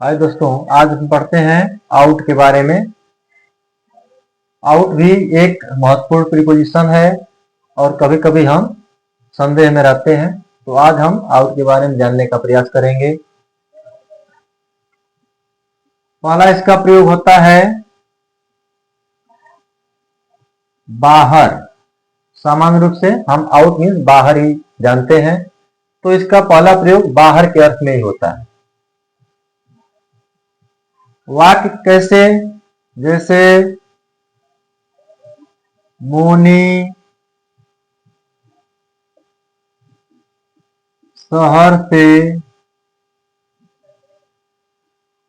हाय दोस्तों, आज हम पढ़ते हैं आउट के बारे में। आउट भी एक महत्वपूर्ण प्रीपोजिशन है और कभी कभी हम संदेह में रहते हैं, तो आज हम आउट के बारे में जानने का प्रयास करेंगे। पहला इसका प्रयोग होता है बाहर। सामान्य रूप से हम आउट मीन्स बाहर ही जानते हैं, तो इसका पहला प्रयोग बाहर के अर्थ में ही होता है। वाक्य कैसे? जैसे मोनी शहर से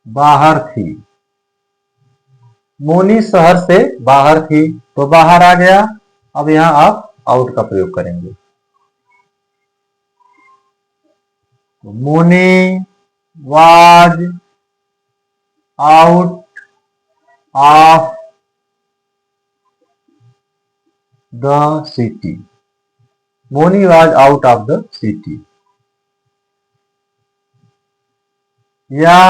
बाहर थी। मोनी शहर से बाहर थी, तो बाहर आ गया। अब यहां आप आउट का प्रयोग करेंगे। Moni was out of the city. Moni was out of the city. या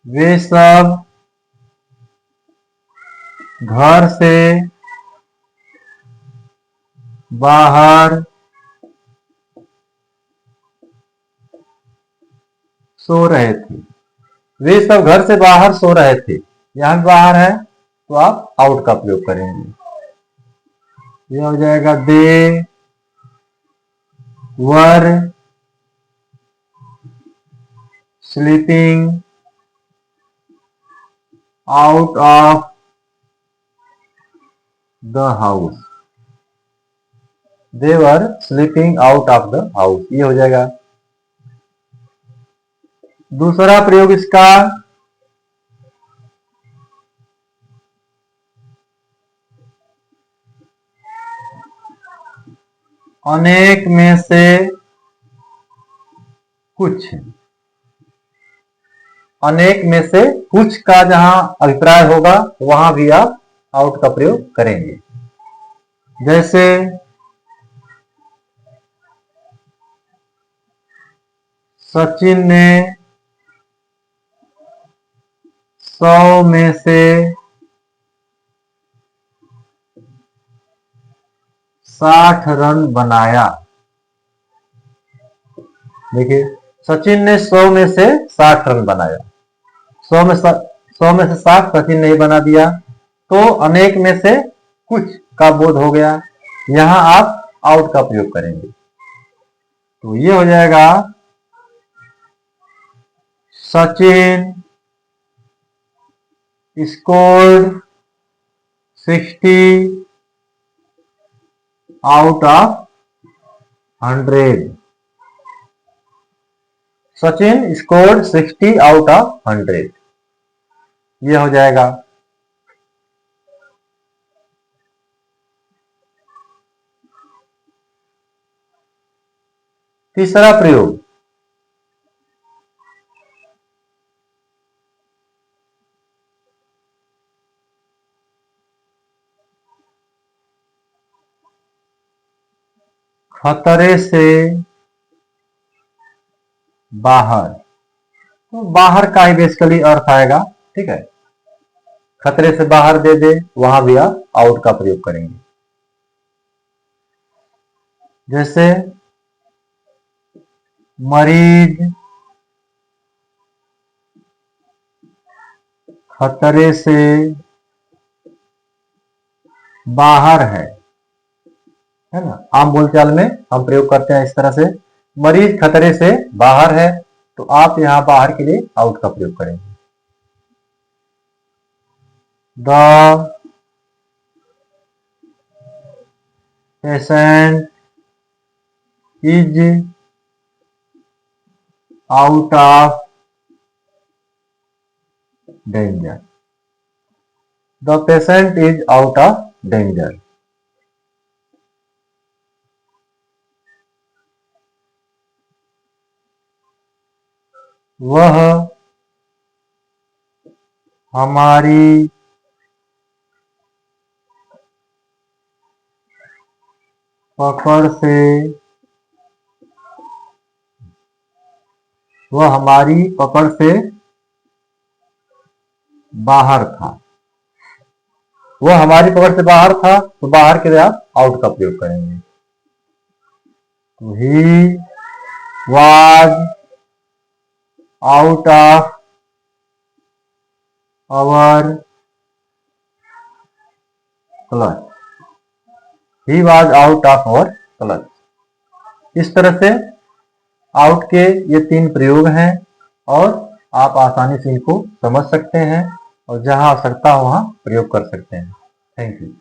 वे सब घर से बाहर सो रहे थे। वे सब घर से बाहर सो रहे थे, यहां बाहर है तो आप आउट का प्रयोग करेंगे। यह हो जाएगा they were sleeping out of the house. They were sleeping out of the house, ये हो जाएगा। दूसरा प्रयोग इसका अनेक में से कुछ। अनेक में से कुछ का जहां अभिप्राय होगा वहां भी आप आउट का प्रयोग करेंगे। जैसे सचिन ने 100 में से 60 रन बनाया। देखिए, सचिन ने 100 में से 60 रन बनाया। 100 में से 60 सचिन ने ही बना दिया, तो अनेक में से कुछ का बोध हो गया। यहां आप आउट का प्रयोग करेंगे, तो ये हो जाएगा Sachin scored 60 out of 100। Sachin scored 60 out of 100, ये हो जाएगा। तीसरा प्रयोग खतरे से बाहर। तो बाहर का ही बेसिकली अर्थ आएगा, ठीक है। खतरे से बाहर दे दे, वहां भी आप आउट का प्रयोग करेंगे। जैसे मरीज खतरे से बाहर है ना। आम बोलचाल में हम प्रयोग करते हैं इस तरह से, मरीज खतरे से बाहर है, तो आप यहां बाहर के लिए आउट का प्रयोग करेंगे। The patient is out of danger. The patient is out of danger. वह हमारी पकड़ से वह हमारी पकड़ से बाहर था। वह हमारी पकड़ से बाहर था, तो बाहर के लिए आप आउट का प्रयोग करेंगे। तो ही was out of our clutch. He was out of our clutch. इस तरह से आउट के ये 3 प्रयोग हैं और आप आसानी से इनको समझ सकते हैं और जहां आवश्यकता हो वहां प्रयोग कर सकते हैं। Thank you.